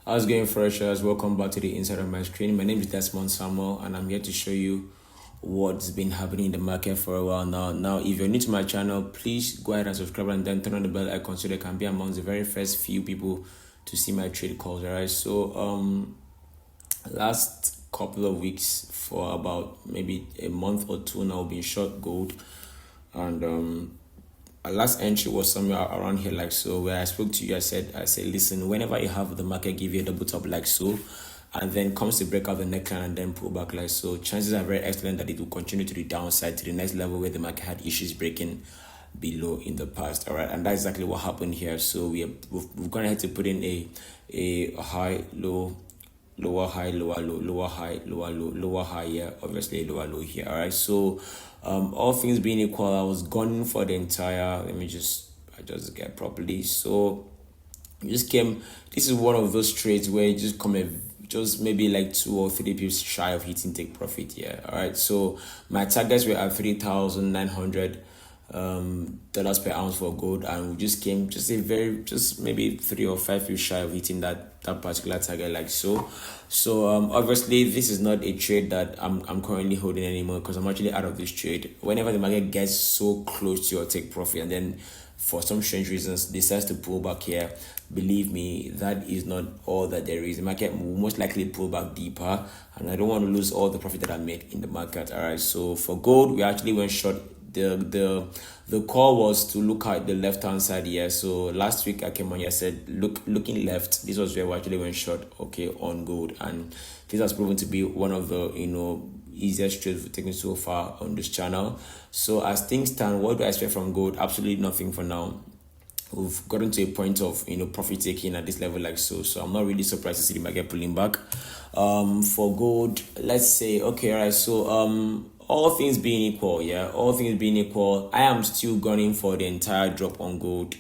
How's it going, freshers? Welcome back to the inside of my screen. My name is Desmond Samuel, and I'm here to show you what's been happening in the market for a while now. Now, if you're new to my channel, please go ahead and subscribe and then turn on the bell icon so they can be amongst the very first few people to see my trade calls. Alright, so last couple of weeks for about maybe a month or two now, been short gold, and our last entry was somewhere around here like so, where I spoke to you. I said listen, whenever you have the market give you a double top like so, and then comes to break out the neckline and then pull back like so, chances are very excellent that it will continue to the downside to the next level where the market had issues breaking below in the past. All right, and that's exactly what happened here. So we've gone ahead to put in a high, low, lower high, lower low, lower high, lower low, lower high here, obviously a lower low here. All right, so all things being equal, I was gunning for the entire, let me just adjust get properly. So this is one of those trades where you just come just maybe like 2 or 3 pips shy of hitting take profit here. All right, so my targets were at $3,900 dollars per ounce for gold, and we just came just maybe 3 or 5 pips shy of hitting that particular target like so. So obviously this is not a trade that I'm currently holding anymore, because I'm actually out of this trade. Whenever the market gets so close to your take profit and then for some strange reasons decides to pull back here, believe me, that is not all that there is. The market will most likely pull back deeper, and I don't want to lose all the profit that I made in the market. All right, so for gold, we actually went short. The call was to look at the left hand side here. So last week I came on here, I said looking left, this was where we actually went short, okay, on gold, and this has proven to be one of the easiest trades we've taken so far on this channel. So as things stand, what do I expect from gold? Absolutely nothing for now. We've gotten to a point of profit taking at this level like so I'm not really surprised to see the market pulling back. For gold, let's say, okay, all right, so all things being equal, I am still gunning for the entire drop on gold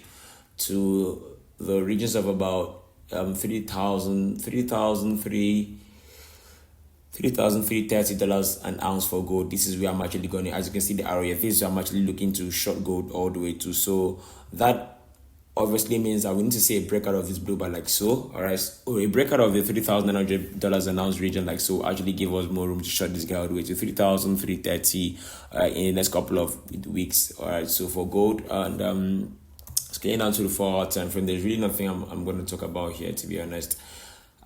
to the regions of about $3,330 an ounce for gold. This is where I'm actually going. As you can see the area, this is where I'm actually looking to short gold all the way to. So that obviously means that we need to see a breakout of this blue bar like so. All right, so a breakout of the $3,900 an ounce region like so actually give us more room to short this guy all the way to 3,330 in the next couple of weeks. All right, so for gold, and scaling down to the 4-hour time frame, there's really nothing I'm going to talk about here, to be honest,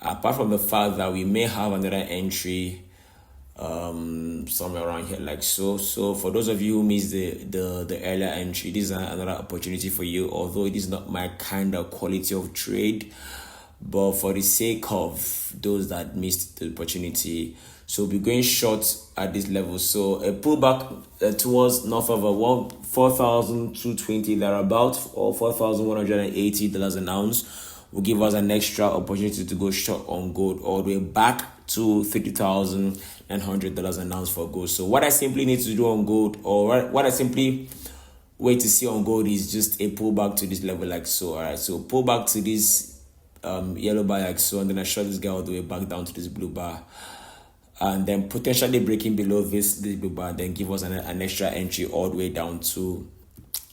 apart from the fact that we may have another entry somewhere around here like so. So for those of you who missed the earlier entry, this is another opportunity for you, although it is not my kind of quality of trade, but for the sake of those that missed the opportunity, so we'll be going short at this level. So a pullback towards north of a 4,220 thereabout, or $4,180 an ounce will give us an extra opportunity to go short on gold all the way back to $3,900 an ounce for gold. So what I simply need to do on gold, or what I simply wait to see on gold, is just a pullback to this level like so. All right, so pull back to this yellow bar like so, and then I short this guy all the way back down to this blue bar, and then potentially breaking below this blue bar, then give us an extra entry all the way down to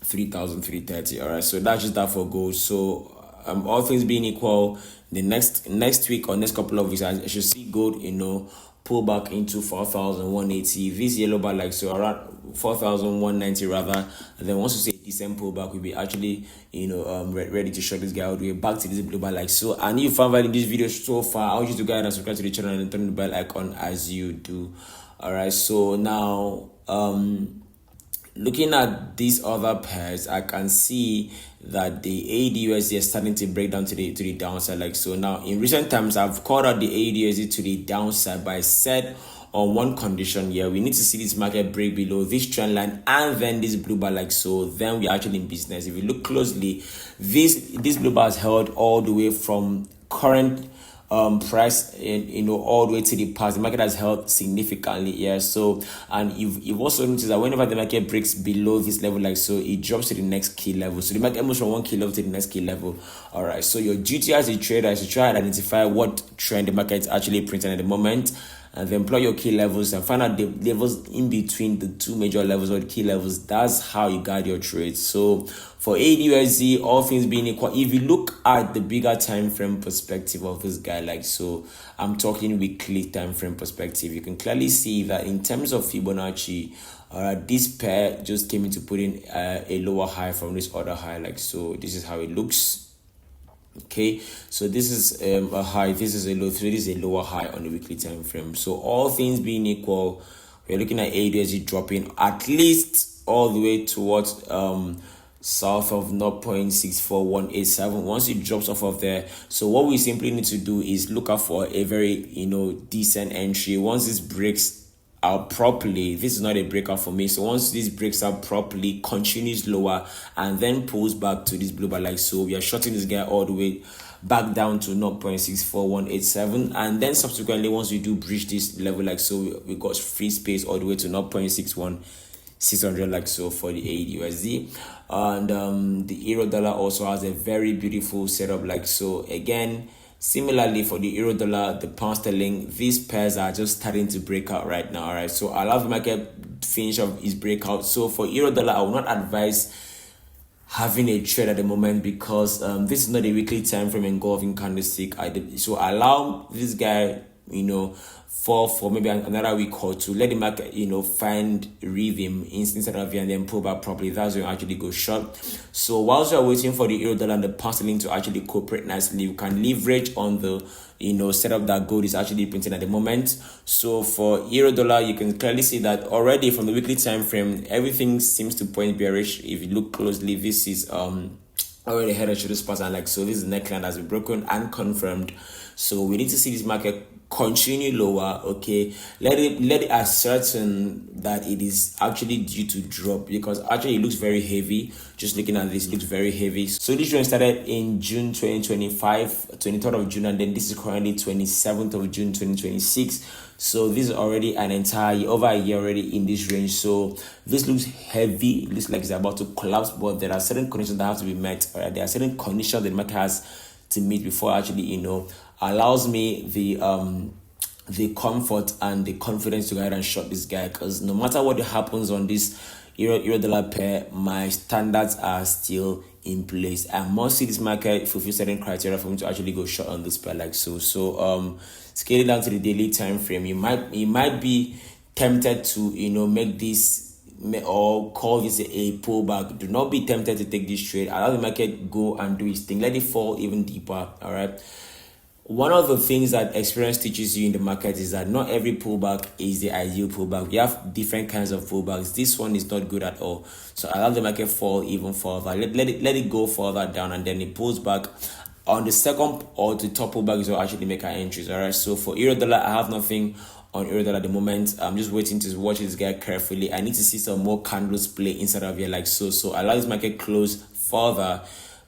3,330. all right, so that's just that for gold. So all things being equal, the next week or next couple of weeks, I should see gold pull back into 4,180, this yellow bar like so, around 4,190 rather, and then once you see a decent pullback, we'll be actually ready to short this guy all the way back to this blue bar like so. And if you found value in this video so far, I want you to go ahead and subscribe to the channel and turn the bell icon as you do. All right, so now looking at these other pairs, I can see that the AUDUSD is starting to break down to the downside like so. Now in recent times, I've called out the AUDUSD to the downside, but I said on one condition here: we need to see this market break below this trend line and then this blue bar like so, then we're actually in business. If you look closely, this blue bar is held all the way from current price in all the way to the past. The market has held significantly here. So, and you've also noticed that whenever the market breaks below this level like so, it drops to the next key level. So the market moves from one key level to the next key level. All right, so your duty as a trader is to try and identify what trend the market is actually printing at the moment, and then plot your key levels and find out the levels in between the two major levels or the key levels. That's how you guide your trades. So for AUDUSD, all things being equal, if you look at the bigger time frame perspective of this guy, like so, I'm talking weekly time frame perspective, you can clearly see that in terms of Fibonacci, this pair just came into put in a lower high from this other high, like so. This is how it looks. Okay, so this is a high, this is a low, so this is a lower high on the weekly time frame. So all things being equal, we're looking at AUDUSD dropping at least all the way towards south of 0.64187. Once it drops off of there, so what we simply need to do is look out for a very decent entry. Once this breaks out properly, this is not a breakout for me, so once this breaks out properly, continues lower and then pulls back to this blue bar, like so, we are shorting this guy all the way back down to 0.64187, and then subsequently once we do breach this level, like so, we got free space all the way to 0.61600, like so, for the AUDUSD. And the euro dollar also has a very beautiful setup, like so. Again, similarly for the euro dollar, the pound sterling, these pairs are just starting to break out right now. All right, so allow the market finish of his breakout. So for euro dollar, I will not advise having a trade at the moment because this is not a weekly time frame engulfing candlestick. So allow this guy fall for maybe another week or two, let the market find rhythm inside of here and then pull back properly. That's when you actually go short. So whilst you're waiting for the euro dollar and the pound sterling to actually cooperate nicely, you can leverage on the setup that gold is actually printing at the moment. So for euro dollar, you can clearly see that already from the weekly time frame, everything seems to point bearish. If you look closely, this is already head and shoulders pattern, like so. This is the neckline has been broken and confirmed. So we need to see this market continue lower. Okay, let it ascertain that it is actually due to drop, because actually it looks very heavy. Just looking at this, it looks very heavy. So this trend started in June 2025, 23rd of June, and then this is currently 27th of June 2026. So this is already an entire year, over a year already in this range. So this looks heavy. It looks like it's about to collapse, but there are certain conditions that have to be met. Right? There are certain conditions that the market has to meet before actually allows me the comfort and the confidence to go ahead and short this guy, because no matter what happens on this euro dollar pair, my standards are still in place. I must see this market fulfill certain criteria for me to actually go short on this pair, like so. So scaling down to the daily time frame, you might be tempted to make this or call this a pullback. Do not be tempted to take this trade. Allow the market go and do its thing. Let it fall even deeper. All right. One of the things that experience teaches you in the market is that not every pullback is the ideal pullback. We have different kinds of pullbacks. This one is not good at all. So allow the market fall even further. Let it go further down, and then it pulls back. On the second or the top pullback is what actually make our entries. All right. So for euro dollar, I have nothing on euro dollar at the moment. I'm just waiting to watch this guy carefully. I need to see some more candles play inside of here, like so. So allow this market close further.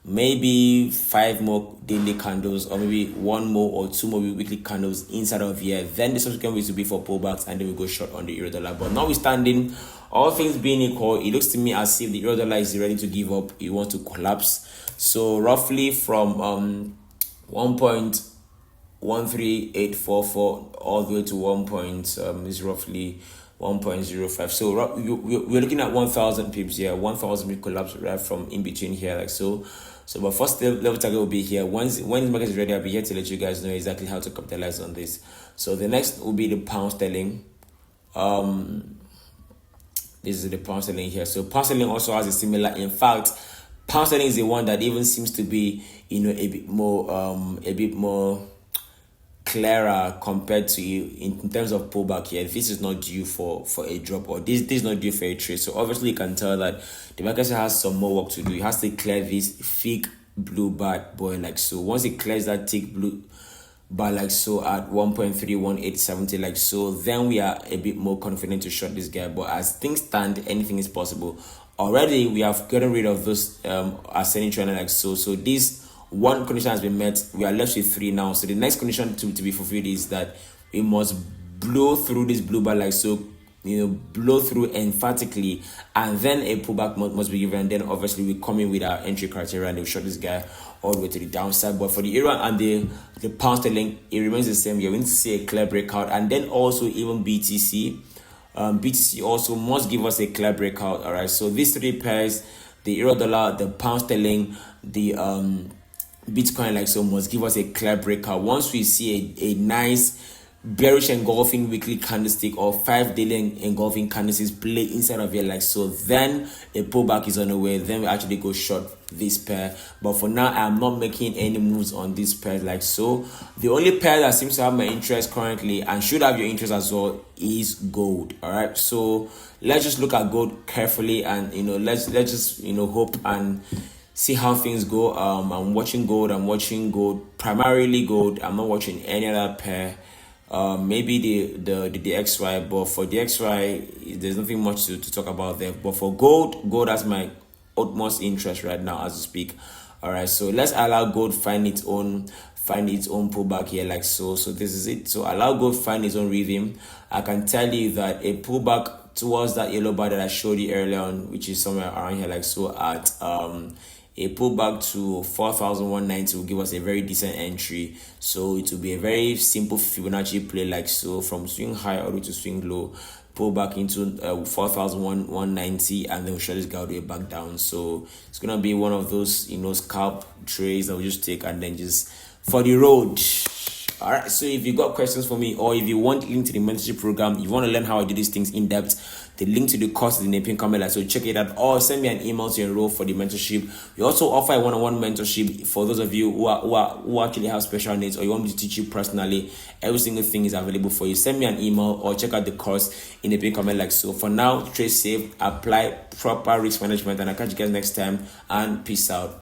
Maybe 5 more daily candles, or maybe 1 more or 2 more weekly candles inside of here. Then the subsequent weeks will be for pullbacks, and then we go short on the euro dollar. But notwithstanding, all things being equal, it looks to me as if the euro dollar is ready to give up. It wants to collapse. So roughly from 1.13844 all the way to 1. Is roughly 1.05. So we're looking at 1,000 pips here. 1,000 pip collapse right from in between here, like so. So my first level target will be here. When the market is ready, I'll be here to let you guys know exactly how to capitalize on this. So the next will be the pound sterling. This is the pound sterling here. So pound sterling also has a similar. In fact, pound sterling is the one that even seems to be a bit more clearer compared to in terms of pullback here. This is not due for a drop, or this is not due for a trade. So obviously you can tell that the market has some more work to do. It has to clear this thick blue bar boy, like so. Once it clears that thick blue bar, like so, at 1.31870, like so, then we are a bit more confident to short this guy. But as things stand, anything is possible. Already we have gotten rid of this ascending trend, like so. So this one condition has been met. We are left with 3 now. So the next condition to be fulfilled is that we must blow through this blue bar, like so, blow through emphatically, and then a pullback must be given. And then obviously we come in with our entry criteria and they'll short this guy all the way to the downside. But for the euro and the pound sterling, it remains the same. You're going to see a clear breakout, and then also even BTC. BTC also must give us a clear breakout. All right, so these three pairs, the euro dollar, the pound sterling, the Bitcoin, like so, must give us a clear breakout. Once we see a nice bearish engulfing weekly candlestick or 5-daily engulfing candlesticks play inside of here, like so, then a pullback is on the way. Then we actually go short this pair. But for now, I'm not making any moves on this pair, like so. The only pair that seems to have my interest currently and should have your interest as well is gold. All right, so let's just look at gold carefully, and let's just hope and see how things go. I'm watching gold, primarily gold. I'm not watching any other pair. Maybe the XY, but for the XY, there's nothing much to talk about there. But for gold has my utmost interest right now as we speak. All right, so let's allow gold find its own pullback here, like so. So this is it. So allow gold find its own rhythm. I can tell you that a pullback towards that yellow bar that I showed you earlier on, which is somewhere around here, like so, at a pullback to 4,190 will give us a very decent entry. So it will be a very simple Fibonacci play, like so, from swing high all the way to swing low, pull back into 4,190, and then we'll shut this guy all the way back down. So it's gonna be one of those scalp trades that we'll just take and then just for the road. All right, so if you got questions for me, or if you want link to the mentorship program, you want to learn how I do these things in depth, the link to the course is in the pin comment, so check it out, or send me an email to enroll for the mentorship. We also offer a one-on-one mentorship for those of you who actually have special needs, or you want me to teach you personally. Every single thing is available for you. Send me an email or check out the course in the pin comment, like so. For now, trade safe, apply proper risk management, and I'll catch you guys next time, and peace out.